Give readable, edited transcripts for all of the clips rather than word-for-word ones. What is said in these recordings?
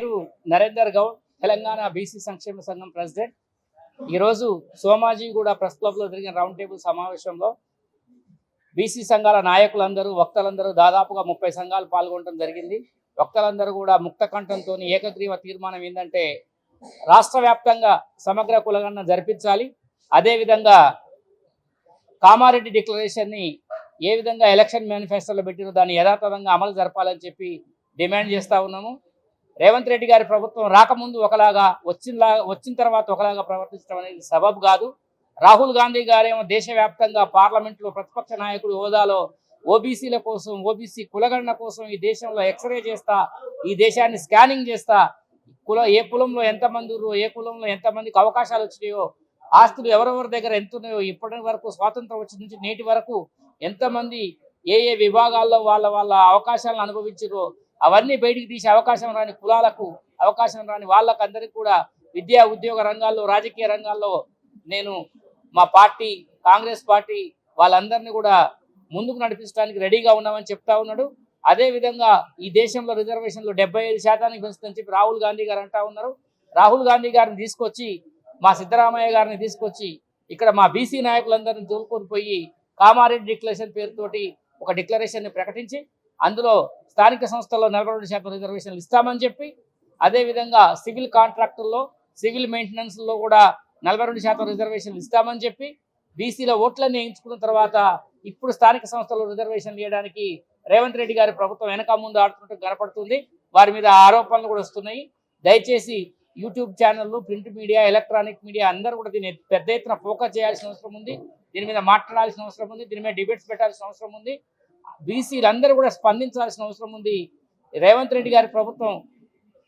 పేరు నరేందర్ గౌడ్, తెలంగాణ బీసీ సంక్షేమ సంఘం ప్రెసిడెంట్. ఈరోజు సోమాజిగూడ ప్రెస్ క్లబ్లో జరిగిన రౌండ్ టేబుల్ సమావేశంలో బీసీ సంఘాల నాయకులందరూ, వక్తలందరూ, దాదాపుగా 30 సంఘాలు పాల్గొనడం జరిగింది. వక్తలందరూ కూడా ముక్త కంఠంతో ఏకగ్రీవ తీర్మానం ఏంటంటే రాష్ట్ర వ్యాప్తంగా సమగ్ర కులగణన జరిపించాలి. అదేవిధంగా కామారెడ్డి డిక్లరేషన్ని ఏ విధంగా ఎలక్షన్ మేనిఫెస్టోలో పెట్టినో దాన్ని యథాతథంగా అమలు జరపాలని చెప్పి డిమాండ్ చేస్తూ ఉన్నాము. రేవంత్ రెడ్డి గారి ప్రభుత్వం రాకముందు ఒకలాగా, వచ్చిన తర్వాత ఒకలాగా ప్రవర్తించడం అనేది సబబు కాదు. రాహుల్ గాంధీ గారేమో దేశవ్యాప్తంగా పార్లమెంట్లో ప్రతిపక్ష నాయకుడి హోదాలో ఓబీసీల కోసం, ఓబీసీ కులగణన కోసం ఈ దేశంలో ఎక్స్రే చేస్తా, ఈ దేశాన్ని స్కానింగ్ చేస్తా, ఏ కులంలో ఎంతమంది, ఏ కులంలో ఎంతమందికి అవకాశాలు వచ్చినాయో, ఆస్తులు ఎవరెవరి దగ్గర ఎంత ఉన్నాయో, ఇప్పటి వరకు స్వాతంత్రం వచ్చిన నుంచి నేటి వరకు ఎంతమంది ఏ ఏ విభాగాల్లో వాళ్ళ అవకాశాలను అనుభవించారో అవన్నీ బయటికి తీసే అవకాశం రాని కులాలకు, అవకాశం రాని వాళ్ళకు అందరికీ కూడా విద్యా ఉద్యోగ రంగాల్లో, రాజకీయ రంగాల్లో నేను మా పార్టీ కాంగ్రెస్ పార్టీ వాళ్ళందరినీ కూడా ముందుకు నడిపించడానికి రెడీగా ఉన్నామని చెప్తా ఉన్నాడు. అదేవిధంగా ఈ దేశంలో రిజర్వేషన్లు 75% పెంచుతుందని చెప్పి రాహుల్ గాంధీ గారు అంటా ఉన్నారు. రాహుల్ గాంధీ గారిని తీసుకొచ్చి, మా సిద్ధరామయ్య గారిని తీసుకొచ్చి ఇక్కడ మా బీసీ నాయకులందరినీ తోలుకొని పోయి కామారెడ్డి డిక్లరేషన్ పేరుతోటి ఒక డిక్లరేషన్ని ప్రకటించి అందులో స్థానిక సంస్థల్లో 42% రిజర్వేషన్లు ఇస్తామని చెప్పి, అదేవిధంగా సివిల్ కాంట్రాక్టుల్లో, సివిల్ మెయింటెనెన్స్లో కూడా 42% రిజర్వేషన్లు ఇస్తామని చెప్పి, బీసీల ఓట్లన్నీ వేయించుకున్న తర్వాత ఇప్పుడు స్థానిక సంస్థల్లో రిజర్వేషన్లు ఇవ్వడానికి రేవంత్ రెడ్డి గారి ప్రభుత్వం వెనక ముందు ఆడుతున్నట్టు కనపడుతుంది. వారి మీద ఆరోపణలు కూడా వస్తున్నాయి. దయచేసి యూట్యూబ్ ఛానళ్ళు, ప్రింట్ మీడియా, ఎలక్ట్రానిక్ మీడియా అందరూ కూడా దీన్ని పెద్ద ఎత్తున ఫోకస్ చేయాల్సిన అవసరం ఉంది. దీని మీద మాట్లాడాల్సిన అవసరం ఉంది. దీని మీద డిబేట్స్ పెట్టాల్సిన అవసరం ఉంది. బీసీలందరూ కూడా స్పందించాల్సిన అవసరం ఉంది. రేవంత్ రెడ్డి గారి ప్రభుత్వం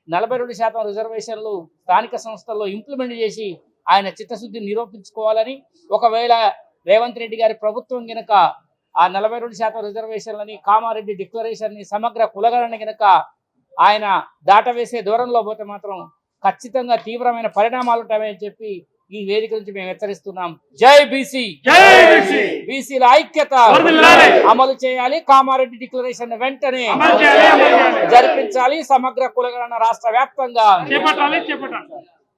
42% రిజర్వేషన్లు స్థానిక సంస్థల్లో ఇంప్లిమెంట్ చేసి ఆయన చిత్తశుద్ధిని నిరూపించుకోవాలని, ఒకవేళ రేవంత్ రెడ్డి గారి ప్రభుత్వం కనుక ఆ 42% రిజర్వేషన్లని, కామారెడ్డి డిక్లరేషన్ని, సమగ్ర కులగణన కనుక ఆయన దాటవేసే దూరంలో పోతే మాత్రం ఖచ్చితంగా తీవ్రమైన పరిణామాలు ఉంటాయని చెప్పి ఈ వేదిక నుంచి మేము హెచ్చరిస్తున్నాం. జై బీసీ, బీసీల ఐక్యత అమలు చేయాలి. కామారెడ్డి డిక్లరేషన్ వెంటనే జరిపించాలి. సమగ్ర కులగణన రాష్ట్ర వ్యాప్తంగా